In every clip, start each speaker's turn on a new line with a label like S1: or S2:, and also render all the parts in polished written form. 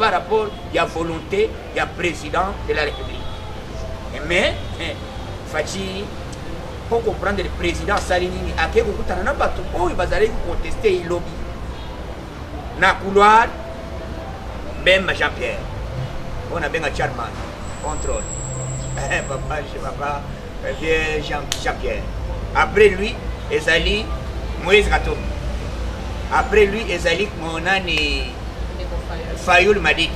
S1: par rapport à la volonté du président de la République. Mais, Fachi, pour comprendre le président Salini, à quel moment on a battu, il va aller contester le lobby. Dans le couloir, même Jean-Pierre. On a bien un charman, contrôle. Papa, Jean-Pierre. Après lui, Ezali, Moïse Gatom. Après lui, Ezali, mon ami Fayoul Madik.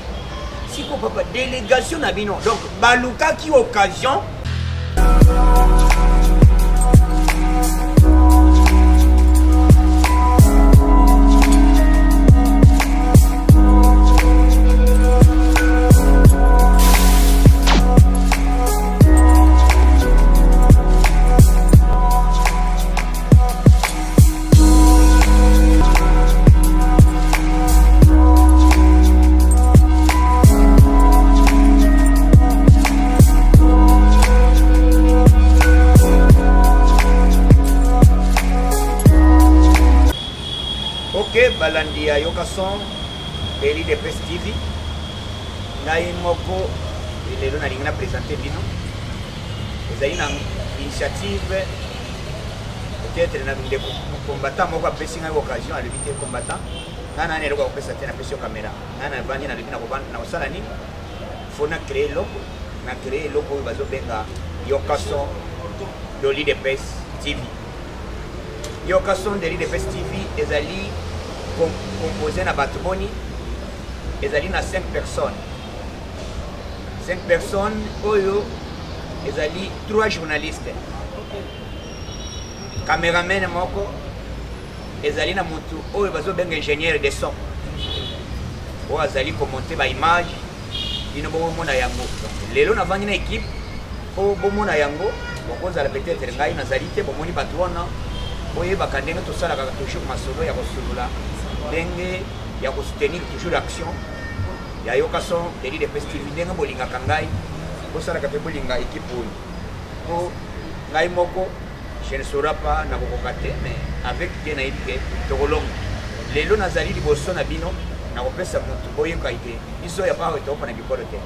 S1: Si papa, délégation n'a bien non. Donc, Balouka qui occasion. Balandi ya yokason Daily de Presse TV ngai moko lelo na lingana présenter bino ezali na initiative peut-être na binde combattant moko apesi ngai occasion à l'éviter combattant nana ne lokwa kopesa tena pesi caméra nana bandi na bina kobanda na osala ni fona créer loko bazo benga yokason Daily de Presse TV yokason Daily de Presse TV ezali composé na Batboni, ils allaient na 5 personnes. 5 personnes, ils allaient 3 journalistes. Caméraman moko, ils allaient na mutu, ils allaient ben ingénieur de son. Ils allaient commenter ba image, ils ne vont pas yango. Lelo na vandi na équipe, au bon na yango, bon ça peut-être ngai na zalité, bon moni batwana, oye bakandenge to sala ka toujours masolo ya kosulula. Denge ya soutenir toujours l'action ya yokason Daily de Presse TV ndenge bolinga kangai bosala ka pe bolinga équipe oyo ngai moko je ne saurais pas na kokokate mais avec bien naïbike tokolonga lelo nazali liboso na bino na kopesa mutu boyoka ite iso ya pa to pa na bikoro te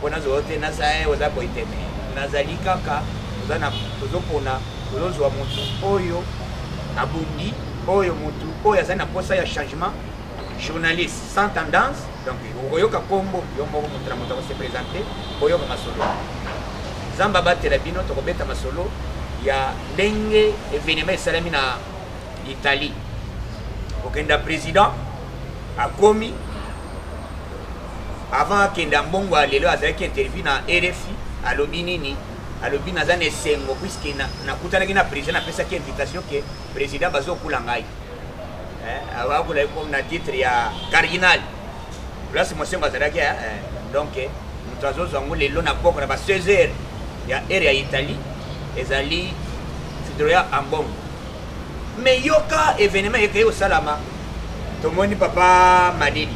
S1: pona zote nazae oza boite mais nazali kaka ozana tozopona tozozwa mutu oyo abundi oyo mutu oyo azali na posa ya changement journaliste sans tendance donc okoyoka kombo yo moko moto na moto akose présenter oyoka masolo zamba batela bino tokobeta masolo ya ndenge événement esalami na Italie okenda président akomi avant akenda mbongo alelo azalaki interview na RFI alobi nini alobi naza na esengo puisque nakutanaki na président apesaki invitation ke président bazokula ngai awakula comme na titre ya cardinal place mosengo azalaki donc moto azozwa ngo lelo na poko na ba 16h ya ere ya Italie ezali fidroya ambongo mais yoka événement ekei osalama tomoni papa Madidi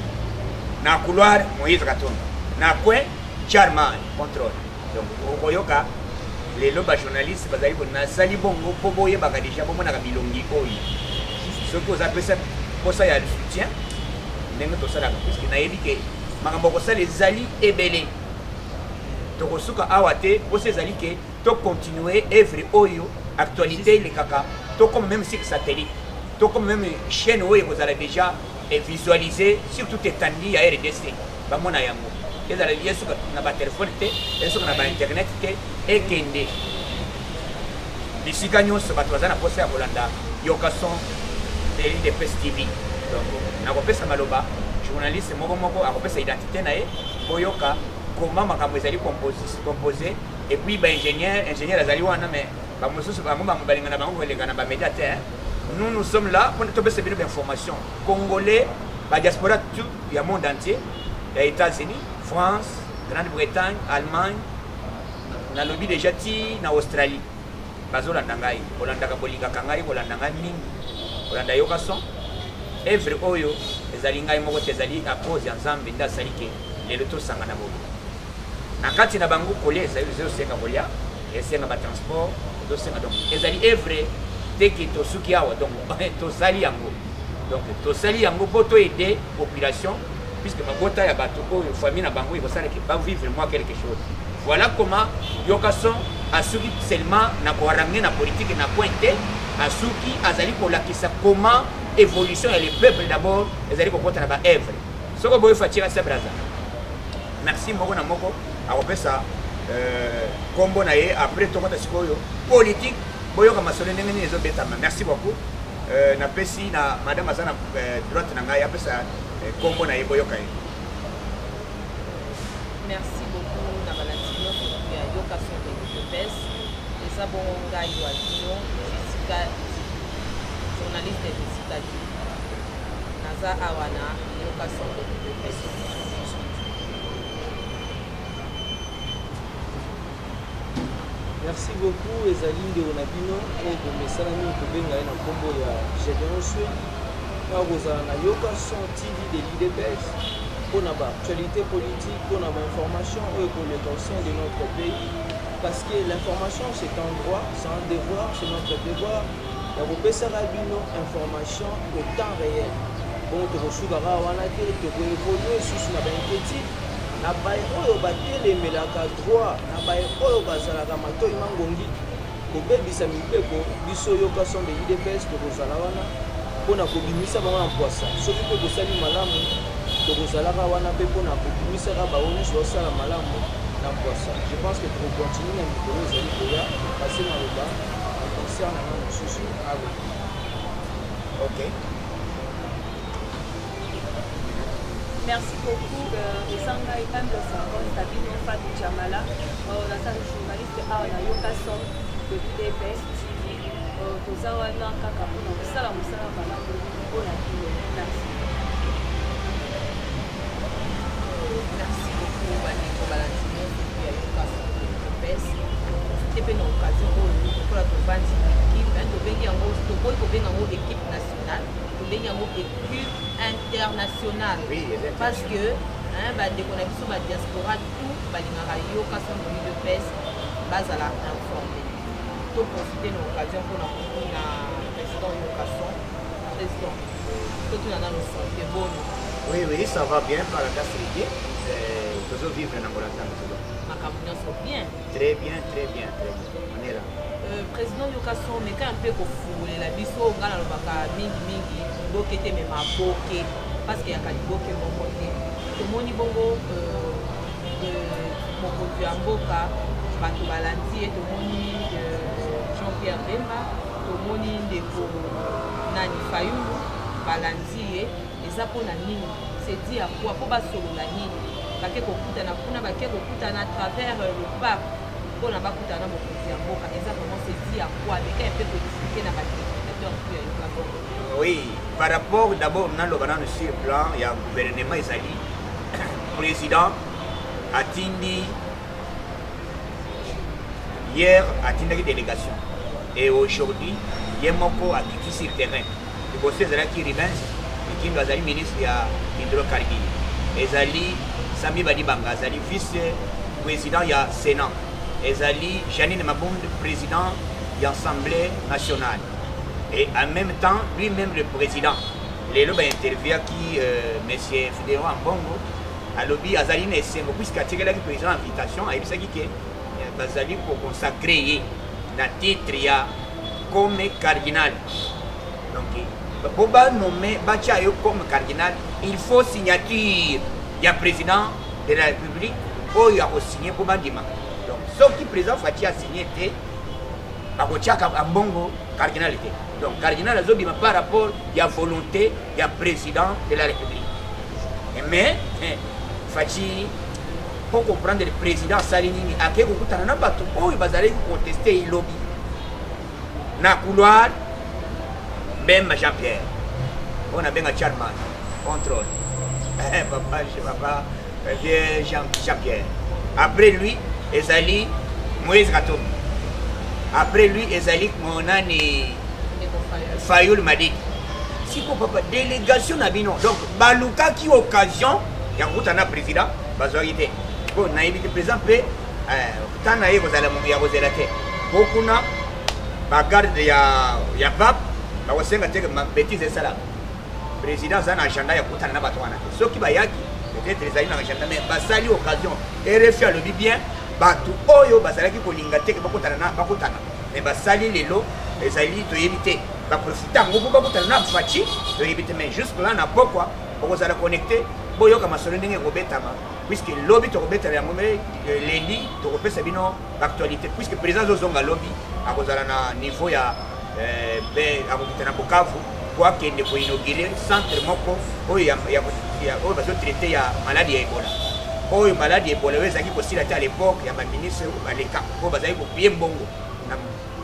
S1: na couloir Moïse Katonda na kwe charman contrôle donc okoyoka lelo ba journaliste bazali na sali bongo po boyebaka déjà bomona bilongi oyo soki ozapesa posa ya soutien ndenge tosalaka puisque nayebi ke makambo kosala ezali ebele tokosuka awa te posa ezali ke tocontinue œuvre oyo actualité elekaka tokoma même sur satellite tokoma même chaîne oyo ekozala déjà visualisé surtout étendue ya RDC bamona yango ezala yesuka na batelefone te yesuka na bainternet te ekende bisika nyonso bato baza na posa ya kolanda yokason Daily de Presse TV donc nakopesa maloba journaliste moko akopesa identité na ye boyoka comment makambo ezali composé et puis ingénieur azali wana mais bamosusu bango balinga na bango kolenga na bamédia te nous sommes là pour topesa bino d'information congolais diaspora tout ya monde entier ya États-Unis France Grande-Bretagne Allemagne na lobby déjà ti na Australie bazolanda ngai kolandaka bolingaka ngai kolanda ngai mingi kolanda yokason œuvre oyo ezali ngai moko te ezali à cause ya nzambe nde asali ke lelo tosangana boye na kati na bango kolia ezali ezosenga kolia esenga batransport ezosenga donc ezali œuvre teke tosuki awa donc tosali yango mpo toyede population puisque mabota ya bato oyo famille na bango ekosalaki bavivre moi quelque chose. Voilà comment Yokason asuki seulement na korange na politique na pointe asuki azali kolakisa comment évolution et le peuple d'abord ezali kokota na ba œuvre soko boyo fatira sa braza. Merci moko na moko akopesa kombo na ye après tokota sikoyo politique boyo kama solo ndenge ni ezobetama. Merci beaucoup. Na pesi na madame azana droite na ngai apesa kombo na ye boyo kai.
S2: Merci beaucoup na Valentino ya Yokason de Pes et ça bon ngai wa dino Jessica journaliste de Jessica naza awana Yokason de Pes.
S3: Merci beaucoup ezali ndeko na bino oyo bomesana mingi kobenga ye na nkombo ya Gédéon Swedi oyo kozala na Yokason TV de l'IDPS mpona baactualité politique, mpona bainformation oyo koleka au sein de notre pays parce que l'information c'est un droit, c'est un devoir, c'est notre devoir ya kopesaka bino information au temps réel bon tokosukaka wana te tokoévolue susu na bainquiétude na baye oyo batelemelaka droit na baye oyo bazalaka matoi mangongi kobebisa mibeko biso Yokason de l'IDPS tokozala wana mpona kobimisa bango na mpwasa soki mpe kosali malamu tokozalaka wana mpe mpona kobimisaka bango nyonso basala malamu na mpwasa. Je pense que tokokontinue na mikolo ezali koya pase maloba na concert na nga mosusu awe.
S1: Ok.
S4: Merci beaucoup. Ezanga Humble Savon, Sabine Fatou Jamala, la journaliste à la Yokason de l'IDPS TV. Toza wana kaka mpona kosala mosala malamu mpona bino. Merci.
S2: Merci beaucoup bandeko Valentino ya Yokason de l'IDPS. C'était pe na occasion oyo lokola tovandi équipe tobengi yango tokoki kobenga yango équipe nationale tobengi yango équipe internationale parce que bandeko na biso badiaspora tout balingaka Yokason de l'IDPS bazala informé toprofite na occasion mpona kokuna président Yokason président totuna nano santé bono.
S1: Oui, oui, ça va bien par la facilité. Toujours vivre dans la zone.
S2: Makambo nyonso bien.
S1: Très bien, très bien, très bien. On est là.
S2: Président Yokason meka mpe kofungolela biso nga nalobaka mingi boke te me maboke parce que yaka liboke moko te tomoni bongo mokonzi ya mboka bato balandi ye tomoni Jean-Pierre Bemba tomoni ndeko nani Fayulu balandi ye eza mpona nini sedi ya kwa mpo basolola nini bake kokutana kuna bake kokutana à travers le pape mpona bakutana mokonzi ya mboka eza vraiment sedi ya kwa meka mpe koexplike na batéléspectateur tu ya Yokason.
S1: Oui, par rapport d'abord naloba nano sur plan ya gouvernement ezali président atindi hier atindaki délégation et aujourd'hui ye moko akiti sur terrain liboso ezalaki Rubens Ekindo azali ministre ya hydrocarbure ezali Sami Badibanga azali vice président ya Sénat ezali Janine Mabonde président ya Assemblée nationale et en même temps lui-même le président lelo bainterviewaki monsieur Fidéro Ambongo alobi azali na esengo puisque atikelaki président invitation ayebisaki ke bazali kokonsacre ye na titre ya comme cardinal donc pour nommer batia yo comme cardinal il faut signature ya président de la République oyo akosigné pour bandima donc soki président fati a signé te bakotiaka ambongo cardinal te donc cardinal azobima par rapport ya volonté ya président de la République mais fati pour comprendre le président asali nini ake kokutana na bato oyo bazalaki contester ilobi na couloir même Jean-Pierre on a bien un charman contrôle papa vieux Jean-Pierre après lui ezali Moïse Katumbi après lui ezali monani Fayulu Madick siko papa délégation na bino donc balukaki occasion ya kokutana président bazwaki te po nayebi te président mpe tana ye kozala ya kozela te bokuna bagarde ya pape bakosenga te bêtise esalaka président aza na agenda ya kokutana na bato wana te soki bayaki peut-être ezali na agenda mais basali occasion RFI alobi bien bato oyo bazalaki kolinga te ke bakotana mais basali lelo ezali toyebi te baprofite yango mpo bakotana na faci toyebi te mais jusque là na pokwa okozala connecté boyoka masolo ndenge ekobetama puisque lobi tokobetala yango me lendi tokopesa bino actualité puisque président azozonga lobi akozala na niveau ya akokita na Bukavu po akende koinaugure centre moko oyo oyo bazotraite ya maladi ya Ebola oyo maladi ya Ebola oyo ezalaki kosila te à l'époque ya baministre baleka po bazali kopie mbongo na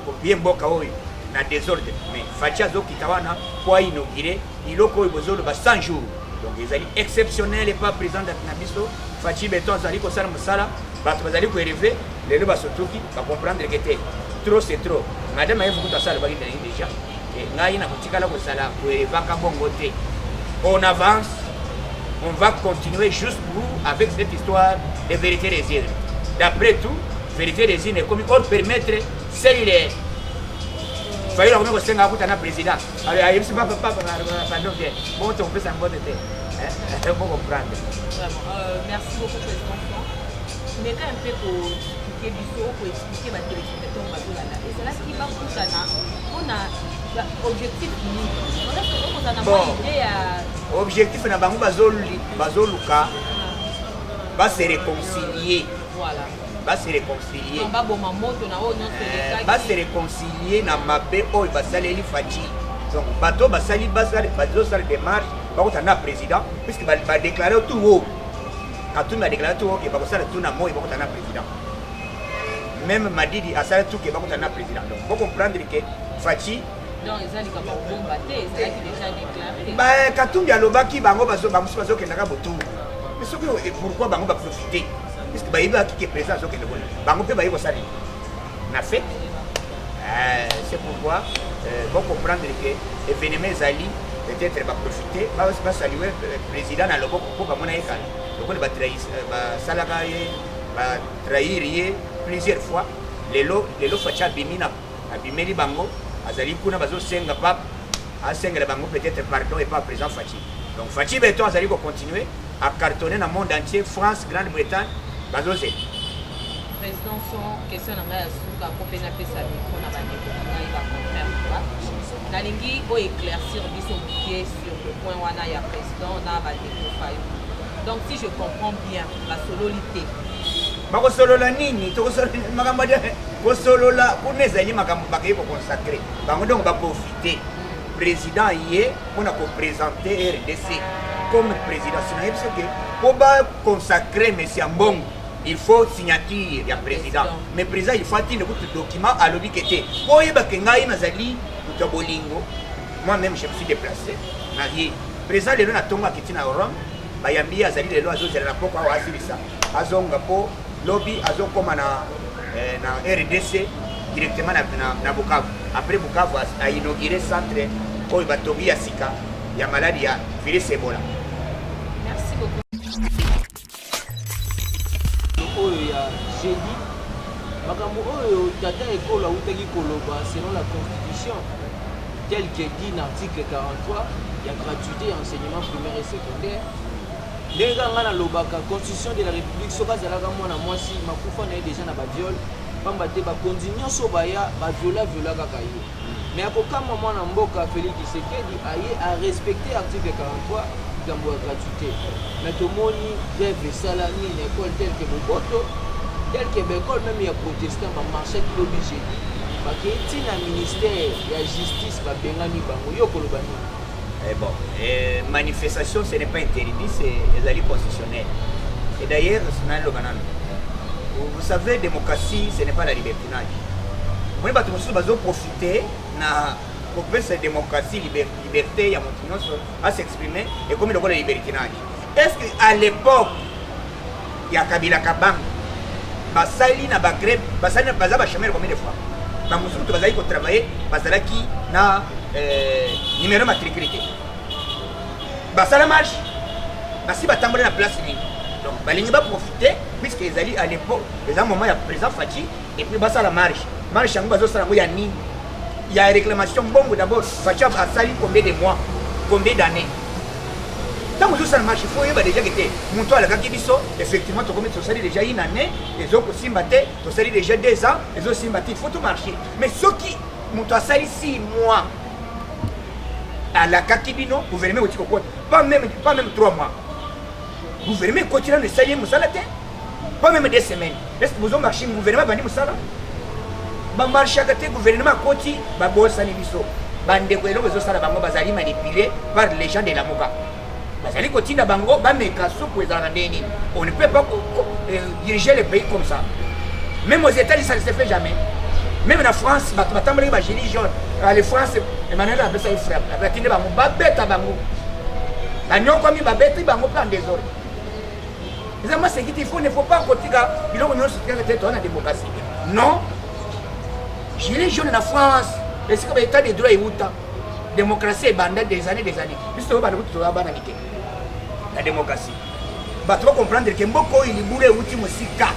S1: kopie mboka oyo na désordre mais faci azokita wana po ainaugure iloko oyo bozoloba 100 jours donc ezali exceptionnel et pas président na biso faci beton azali kosala mosala bato bazali koélevé lelo basotoki bacomprendre que te trop c'est trop madame ayevu kutu asalobaki ndenge déjà ngai na kotikala kosala koélevaka bongo te on avance on va continuer jusqu'où avec cette histoire de vérité résine d'après tout vérité résine comme on permettre c'est les fayi la komeko senga akuta na président ayebisi papa pardon bien bon on peut s'en botter te bon comprendre
S2: merci beaucoup président mais quand un peu pour expliquer ma téléspectateur bazolanda ezalaki bakutana mpona objectif nini
S1: bon objectif na bango bazoluka base réconcilier
S2: voilà
S1: base réconcilier
S2: baboma moto na oyo nyonso
S1: base réconcilier na mabe oyo basaleli faci donc bato bazosala démarche bakota na président puisque badéclare tout haut katumi badéclare tout haut ke bakosala tout na moi bakota na président même Madidi asala tout ke bakota na président donc faut comprendre que faci
S2: donc ezali kama bomba te ezali déjà déclaré
S1: katumbi alobaki bango bazokendaka botu mais soki pourquoi bango baprofite puisque bayebaki ke président azokende bona bango mpe baye kosali na fait c'est pourquoi faut comprendre que événement ezali peut-être baprofite basaluer président na loboko mpo bamona ye kala lokola basalaka ye batrahir ye plusieurs fois lelo faci abimeli bango azali kuna bazosenga pape asengela bango peut-être pardon et pas président faci donc faci beton azali continuer à cartonner dans le monde entier France Grande-Bretagne bazose
S2: président son question na ngai ya suka mpo mpe napesa micro na bandeko na ngai baconfrère ba nalingi oéclaircir biso mokie sur le point wana ya président na bandeko fayo donc si je comprends bien basololi te
S1: bakosolola nini makambo kosolola kuna ezali makambo bakayi koconsacre bango donc baprofite président ye mpona koprésente RDC comme président sinayebi soki mpo baconsacre mesi ya mbongo il faut signature ya président mais président il faut atinde kutu document alobi ke te mpo oyebake ngai nazali kutu ya bolingo moi même je me suis déplacé naye président lelo natongaki ntina Rome bayambi ye azali lelo azozela na poko awa asilisa azonga mpo lobi azokoma na RDC directement na Bukavu après Bukavu a inauguré centre oyo batongi ya sika ya maladi ya virus Ebola.
S2: Merci beaucoup.
S3: oyo ya jeudi makambo oyo tata ekolo autaki koloba selon la constitution tel que dit l'article 43 ya gratuité ya enseignement primaire et secondaire ndenge kanga nalobaka constitution de la république soki azalaka mwana mwasi makufa na ye deja na baviole pamba te bakonzi nyonso baya baviola kaka ye mais akokama mwana mboka Félix Tshisekedi aye a respecter article 43 likambo ya gratuité mais tomoni grève esala nini école tel que boboto tel que baécole même ya protestant bamarchaki lobi jeudi bakei ntina ministère ya justice babengani bango yo koloba nini
S1: Bon, manifestation, ce n'est pas interdit, c'est les constitutionnel. Et d'ailleurs, vous savez, démocratie, ce n'est pas la libertinage. Moi, je vais profiter pour faire cette démocratie, liberté, il y a mon à s'exprimer, et comme il y a le libertinage. Est-ce qu'à l'époque, il y a Kabila Kabang, Basali na Bagreb, Basali na Bazaba Chamel combien de fois? Bamusuru Bazali pour travailler, Basala qui na numéro matriculé. Basala marche, Basi Batambole na place ni. Donc, Balingi va profiter, puisqu'ils allaient à l'époque, les un moment, il y a président Fachi, et puis Basala marche. Marche en Bazo Sarango, il y a ni. Il y a réclamation bon d'abord. Fachi a sali combien de mois, combien d'années? Tant que ça marche, il faut déjà que mon toit la gagibiso, effectivement, tu commences à salir déjà une année, les autres aussi maté, tu salis déjà 2 ans, les autres aussi maté, il faut tout marcher. Mais ceux qui mon toit sali 6 mois à la Kakibino, vous verrez même au Tikoko, pas même 3 mois. Vous verrez même continuer de salir Moussalate, pas même 2 semaines. Est-ce que vous avez marché, vous verrez même Moussala? Bah marché à côté, gouvernement Koti, bah bon salibiso. Bande ko eloko ezosala bango bazali manipulé par les gens de la Moka. Bazali kotinda bango bameka soupe ezala ndeni. On ne peut pas diriger le pays comme ça. Même aux États-Unis ça ne se fait jamais. Même en France, batambali ba gilets jaunes. Les France Emmanuel a besoin de frère. Batinde bango babeta bango. La nyoko mi babeta bango plan désordre. Moi c'est qu'il faut ne faut pas kotika biloko nyonso tete na démocratie. Non. Gilets jaunes en France. Et c'est comme l'état des droits et la démocratie est bandée des années. La démocratie. Tu vas comprendre que Mboko il boule outil musika.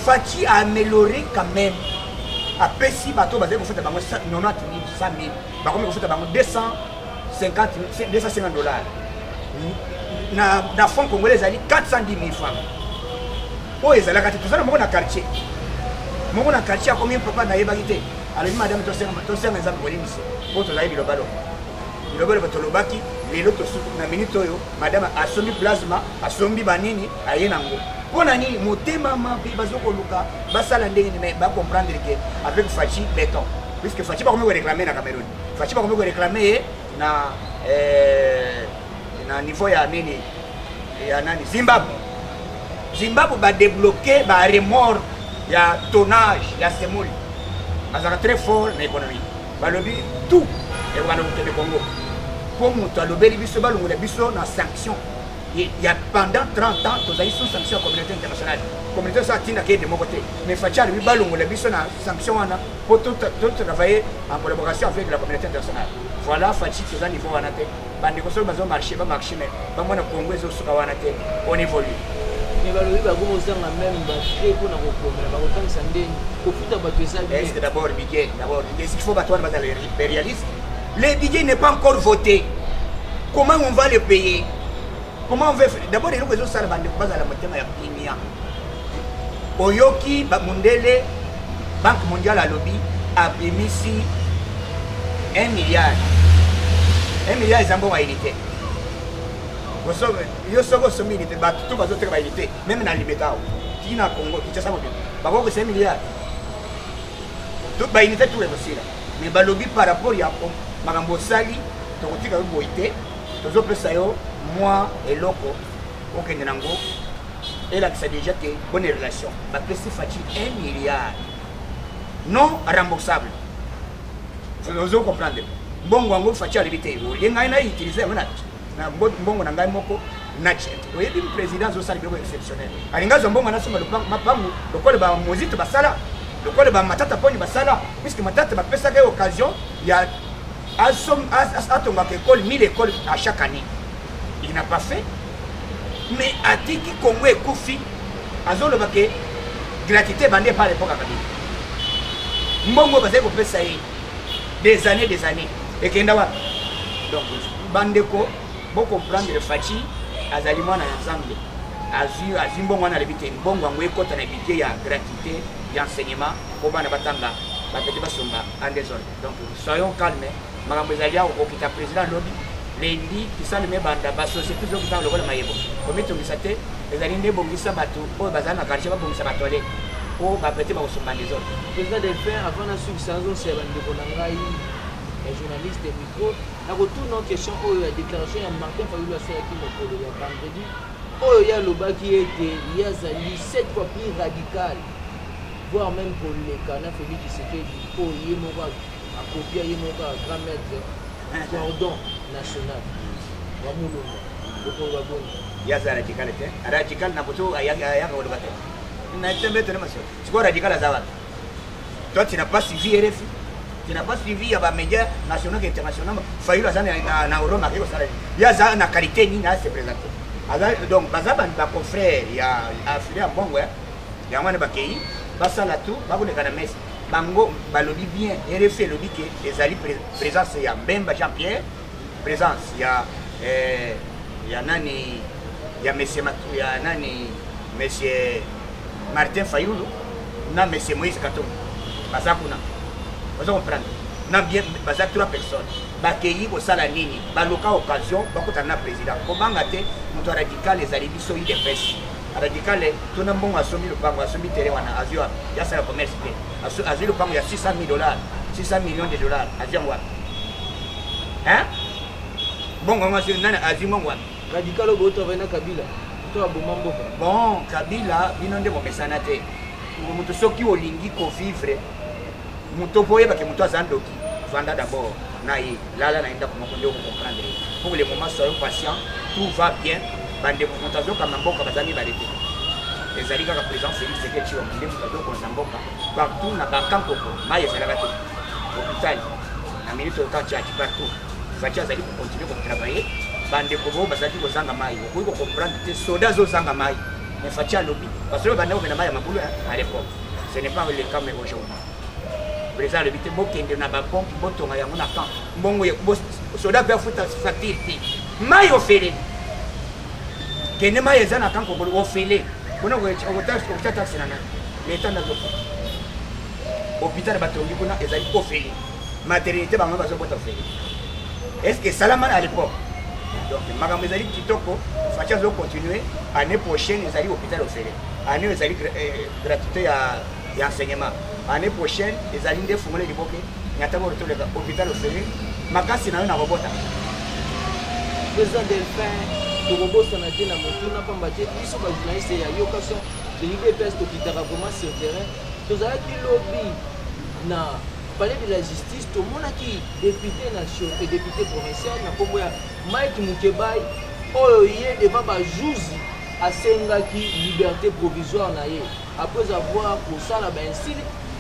S1: Fati a amélioré quand même. Après si bateau basé pour faire 90 000, 100 000, bah comme pour faire 250 $. Na fonds congolais ali 410 000 francs. Oh ils allaient tout ça dans mon quartier. Mon quartier a combien papa na yebagité. Alors madame tu sais mes amis monsieur pour te laisser le ballon batolobaki lelo to na minute oyo madame asombi plasma asombi banini ayenango pona nini motema mabe bazoko luka basala ndenge mais ba comprendre que avec Fachi béton puisque Fachi pas comme réclamer na Cameroun Fachi pas comme réclamer na niveau ya nini ya nani Zimbabwe ba débloquer ba remords ya tonnage ya semouli. Azara très fort dans l'économie. Balobi tout et voilà le Congo. Pour nous talober biso balungu la biso na sanction. Il y a pendant 30 ans tous les sanctions à la communauté internationale. La communauté ça tina qui est de mon côté. Mais facha le balungu la biso na sanction wana pour tout travailler en collaboration avec la communauté internationale. Voilà fachi tous à niveau wana te. Bande ko so bazo marché mais ba mona Congo ezo suka wana te. On évolue.
S3: Mais balobi bakomozanga même bafrais mpona kopromela bakotangisa ndenge kofuta bato eza bien.
S1: Est-ce que d'abord budget, il faut bato wana bazala impérialiste. Le budget n'est pas encore voté. Comment on va le payer? Comment on va faire? D'abord eloko ezosala bandeko bazala motema ya kimia. Oyoki Mundele Banque mondiale alobi abimisi 1 milliard. 1 milliard ezambo wa unité. Yo soko somi unité ba tout bazo te ba unité même na Libetao qui na Congo qui ça mobile ba ko 5 milliards tout ba unité tout est possible mais ba lobby par rapport ya makambo sali to kotika yo boité to zo pesa yo moi et loko okende nango et là ça déjà que bonne relation ba pesa Fachi 1 milliard non remboursable vous comprendre bongo ngo Fachi a limité yo yenga ina utiliser mona na mbongo na ngai moko na chete oyebi président zo sala biloko exceptionnel alinga zo mbongo na soma mapangu lokole ba mozito basala lokole ba matata poni basala puisque matata ba pesa ka occasion ya atonga que école 1000 écoles à chaque année il n'a pas fait mais atiki Congo ekufi azolo ba ke gratuité bandé par l'époque akabili mbongo bazai ko pesa des années et kenda wa donc bandeko bon comprendre le Fachi azali mwana ensemble azu mbongo na lebite mbongo ngo ekota na budget ya gratuité ya enseignement pour bana batanga ba petit basomba en désordre donc soyons calmes makambo ezali ya okita président lobby lendi kisale me banda ba société zo kitanga lokola mayebo komite ngisate ezali nde bongisa bato oyo bazana quartier ba bongisa bato ale o ba petit ba osomba en désordre
S3: président de faire avant la succession c'est bandeko na ngai les journalistes et micro na retourne en question oyo ya déclaration ya Martin Fayulu asalaki mokolo ya vendredi oyo ya lobaki ete yazali 7 fois plus radical voire même pour le Kana Félix Tshisekedi oyo ye moko akopia ye moko ya grand maître cordon national wa mulungu lokolo baboni
S1: yaza radical na koto ya kolobate na tembe tena masio siko radical azawa toi tu n'as pas suivi RFI. Tu n'as pas suivi les médias nationaux et internationaux. Fayulu na Rome avec ça. Il y a na qualité ni na se présenter. Donc bazaba ba confrère ya affilié en bongo ya mwana bakei basala tout ba ko nekana messe. Bango balobi bien RFI lobi que les ali présence ya Mbemba Jean-Pierre, présence ya ya nani ya monsieur Matu ya nani monsieur Martin Fayulu na monsieur Moïse Katumbi baza kuna baza comprendre na bien baza 3 personnes bakeyi kosala nini baloka occasion bakutana na président kobanga te moto radical ezali biso yi de pêche radical tuna mbongo asombi lupango asombi terrain wana azio ya sala commerce te azio lupango ya $600 millions de dollars azio ngwa hein bongo ngasi nana azio ngwa
S3: radical obo travailler na Kabila to aboma mboka
S1: bon Kabila bino nde bomesana te moto soki olingi ko vivre moto boyeba ke moto azandoki vanda d'abord naïe là naenda kumakonde ko comprendre pour le moment soyons patients tout va bien bande montazo kama mboka bazami balete ezali kaka président Félix Tshisekedi wa monde motazo ko mboka partout na bakampo ko maye ezalaka te hôpital na minute ka tchati partout fatia azali ko continuer ko travailler bande ko bo bazali ko zanga maye ko ko comprendre te soda zo zanga maye mais fatia lobby parce que bande ko na maye mabulu à l'époque ce n'est pas le cas mais aujourd'hui président le bité bokende na ba pompe botonga yango na camp mbongo ye soda pe futa facture ti mai ofele kene mai ezana camp ko ofele kuna ko taxi na l'état na zopo hôpital batongi kuna ezali ofele maternité bango bazo bota ofele est-ce que salama à l'époque donc magambo ezali kitoko facha zo continuer année prochaine ezali hôpital ofele année ezali gratuité ya enseignement année prochaine les alliés de fumule du boké nyata bo retourner à l'hôpital au Féli makasi na yo na robota
S3: président Delphin to robota na tena moto na pamba te biso ba journaliste ya yokaso de l'IDPS to kitaka vraiment sur terrain to za ki lobby na palais de la justice to monaki député national et député provincial na kombo ya Mike Mukebai oyo ye devant ba juge asengaki liberté provisoire na ye après avoir kosala ba ainsi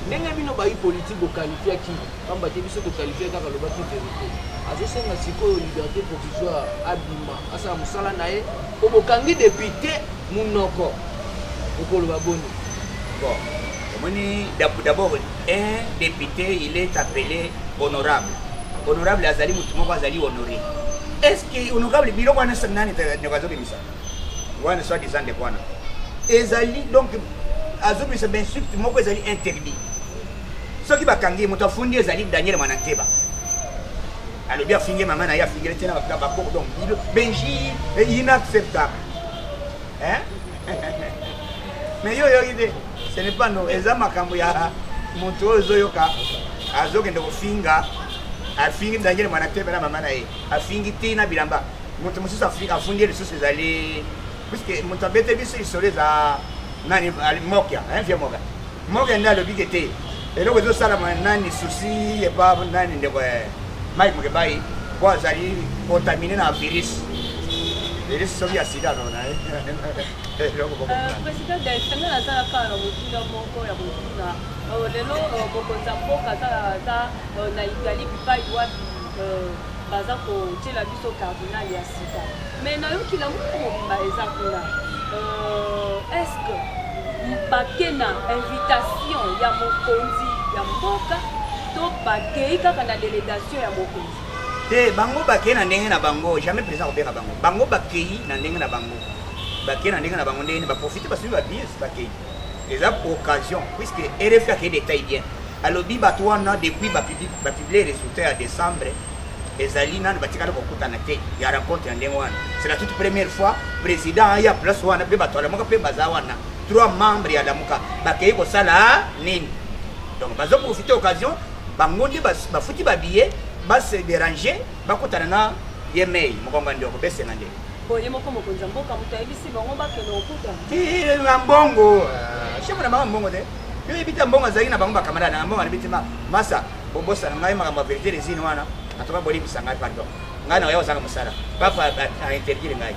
S3: ndenge bino bayi politique bokalifia ki pamba te biso tokalifia kaka lobaki vérité azosenga sikoyo liberté provisoire abima asala mosala na ye obokangi député munoko okoloba boni
S1: bon omoni d'abord un député il est appelé honorable azali mutu moko azali honoré est-ce que honorable biloko wana nani nekazobimisa wana soit disant de kwana ezali donc azobimisa bensulte moko ezali interdit soki bakangi moto afundi ezali Daniel Mananteba alobi afingi mama na ye afingile tena bakoko donc benji inacceptable hein mais yo ide ce n'est pas non eza makambo ya moto ozoyoka azokende kofinga afingi Daniel Mananteba na mama na ye afingi tina bilamba moto mosusu afundi lisusu ezali puisque moto abete biso isole za nani mokia hein vieux mokia nda alobi kete eloko ezosala nani souci epa nani ndeko Mike Mukebai po azali contamine na virus soki ya sida nona
S4: président Delphin azalaka na motuna moko ya kotuna lelo mokonzi mboka aza na Italie bipai wapi baza kotiela biso cardinal ya sida mais nayoki na moko mobimba eza kuna est-ce que bake na invitation ya mokonzi ya mboka to bakei kaka na délégation ya mokonzi
S1: te bango bakei na ndenge na bango jamais président obeka bango bakei na ndenge na bango bakei na ndenge na bango ndenge baprofite basubi babie bakei eza occasion puisque RFI akei détail bien alobi bato wana depuis bapiblie résultat ya décembre ezali nanu batikala kokutana te ya rencontre ya ndenge wana c'est la toute première fois président ya place wana mpe bato alamuka mpe baza wana 3 membres ya lamuka bakei kosala nini donc bazoprofite occasion bango nde bafuti babillet base déranger bakutana na ye mei mokongo ndeko besenga nde
S4: boye moko mokonzi mboka moto ayebisi bango bakende okuta
S1: na mbongo chef na bango mbongo te yo ebita mbongo azali na bango bacamarade na mbongo alibiti masa bobosa na ngai makambo ya vérité lesini wana atoka bolibisa ngai pardon ngai na oya ozanga mosala papa ainterdire ngai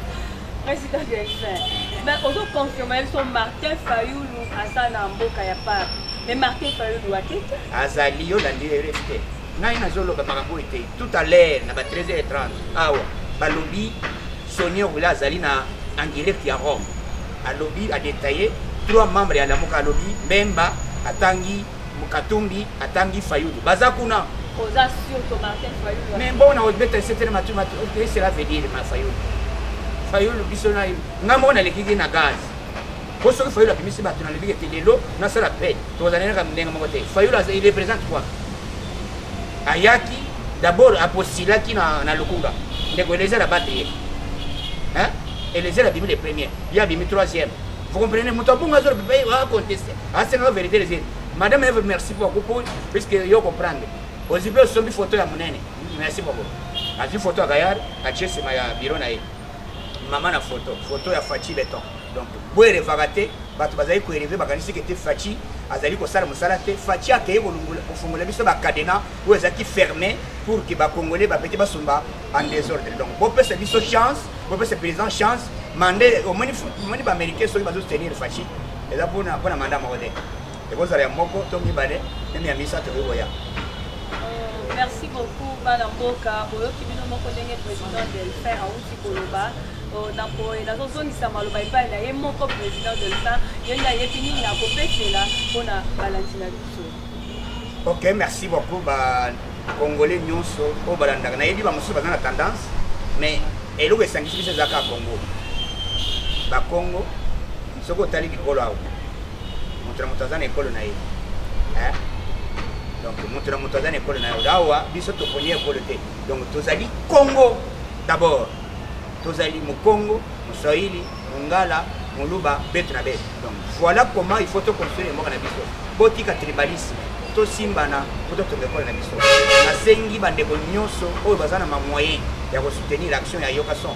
S4: président Delphin mais ozo confirmer so Martin Fayulu asa na mboka ya part mais Martin Fayulu akete
S1: azali yo landi RFT ngai nazoloba makambo ete tout à l'heure na ba 13h30 awa balobi Sonia Oula azali na en direct ya Rome alobi a détaillé 3 membres ya lamuka alobi Mbemba atangi Mukatumbi atangi Fayulu baza kuna
S4: oza sur to Martin Fayulu
S1: mais bon na obeta c'était ma cela veut dire ma Fayulu fayulu biso na ngambo na lekiki na gaz ko soki fayulu apimisi bato na lebiki ete lelo nasala pe tozanelaka ndenge moko te fayulu il représente quoi ayaki d'abord apostilaki na lukunga ndeko eleze la bate ye eleze la bimi le premier ya bimi troisième vous comprenez moto abunga azolo pepe va contester asenga vérité les madame Eve merci beaucoup puisque yo comprendre ozipe osombi photo ya munene merci beaucoup azwi photo ya gayar atie nsima ya biro na ye mama na photo ya Fachi Beton donc boye revaka te bato bazali koeleve bakanisi kete Fachi azali kosala mosala te Fachi akei kofungola biso bakadena oyo ezalaki fermé pour que bakongolais bapete basomba en désordre donc bopesa biso chance bopesa président chance mande omoni baaméricain soki bazosoutenir Fachi eza mpona manda moko te ekozala ya moko to mibale meme ya misato ekoya.
S4: Merci beaucoup bana mboka boyoki bino moko ndenge président Delphin auti koloba nazozongisa maloba epai na ye moko président Delphin yonde ayebi nini akopesela mpona balandi na biso.
S1: Ok, merci beaucoup bacongolais nyonso oyo balandaka nayebi bamosusu baza na tendance mais eloko esangisi biso ezaka ya congo bacongo soki otali likolo awo moto na moto aza na ekolo na ye donc moto na moto aza na ekolo na ye awa biso toponi ekolo te donc tozali congo d'abord tozali mokongo moswahili mongala moluba betu na betu donc voilà comment il faut toconstruire mboka na biso botika tribalisme tosimbana po totonga ekolo na biso nasengi bandeko nyonso oyo baza na mamoyen ya kosoutenir l'action ya yoka son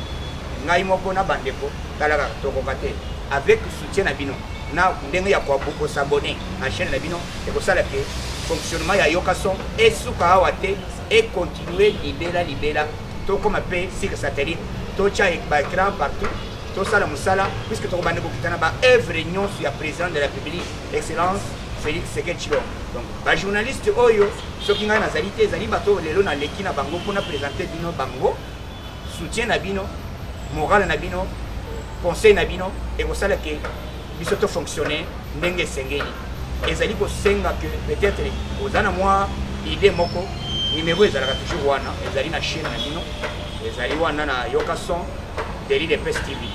S1: ngai moko na bandeko talaka tokoka te avec soutien na bino na ndenge ya kosabone na chaîne na bino ekosala ke fonctionnement ya yoka son esuka awa te econtinue libela tokoma mpe sur satellite totia baécran partout tosala mosala puisque tokobande kokita na baœuvre nyonso ya président de la république excellence Félix Tshisekedi Tshilombo donc bajournaliste oyo soki ngai nazali te ezali bato lelo naleki na bango mpona présente bino bango soutien na bino moral na bino conseil na bino ekosala ke biso tofonctionne ndenge esengeli ezali kosenga ke peut-être oza na mwa idée moko numéro ezalaka toujours wana ezali na chaîne na bino ezali wana na yoka son deli de pes tv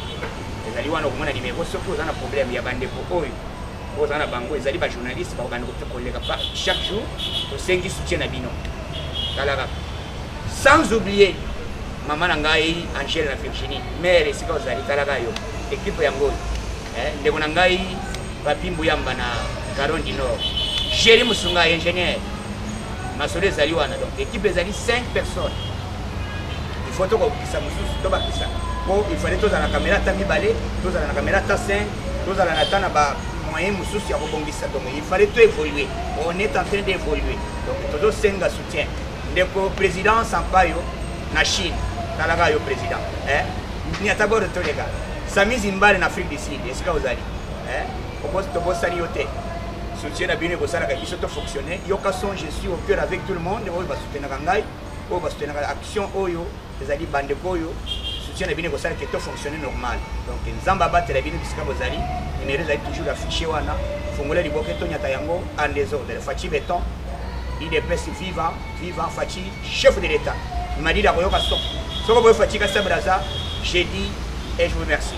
S1: ezali wana okomona numéro soki oza na problème ya bandeko oyo oza na bango ezali bajournaliste bakobanda koleka pa chaque jour tosengi soutien na bino talaka sans oublier mama na ngai Angèle na Virginie mère esika ozali talaka yo équipe yango ndeko na ngai Papi Mbuyamba na Caron du Nord Géry Musunga ingénieur masolo ezali wana donc équipe ezali 5 personnes il faut tokokisa mosusu tobakisa po il fallait tozala na caméra ata mibale tozala na caméra ata 5 tozala na ta na bamoyen mosusu ya kobongisa donc il fallait to évoluer on est en train d'évoluer donc tozosenga soutien ndeko président Sampayo na Chine talaka yo président ni ata boro toleka Sami Zimbale na Afrique du Sud esika ozali tobosali yo te soutien na bino ekosalaka biso tofonctionne yoka son je suis au cœur avec tout le monde oyo basoutenaka ngai oyo basoutenaka action oyo ezali bandeko oyo soutien na bino ekosala ke tofonctionne normal donc nzambe abatela bino bisika bozali numéro ezali toujours affiché wana fongola liboke tonyata yango en désordre Fachi Beton IDPS vivant Fachi chef de l'état madi da koyoka son soko boyo Fachi Kasa Braza j'ai dit et je vous remercie.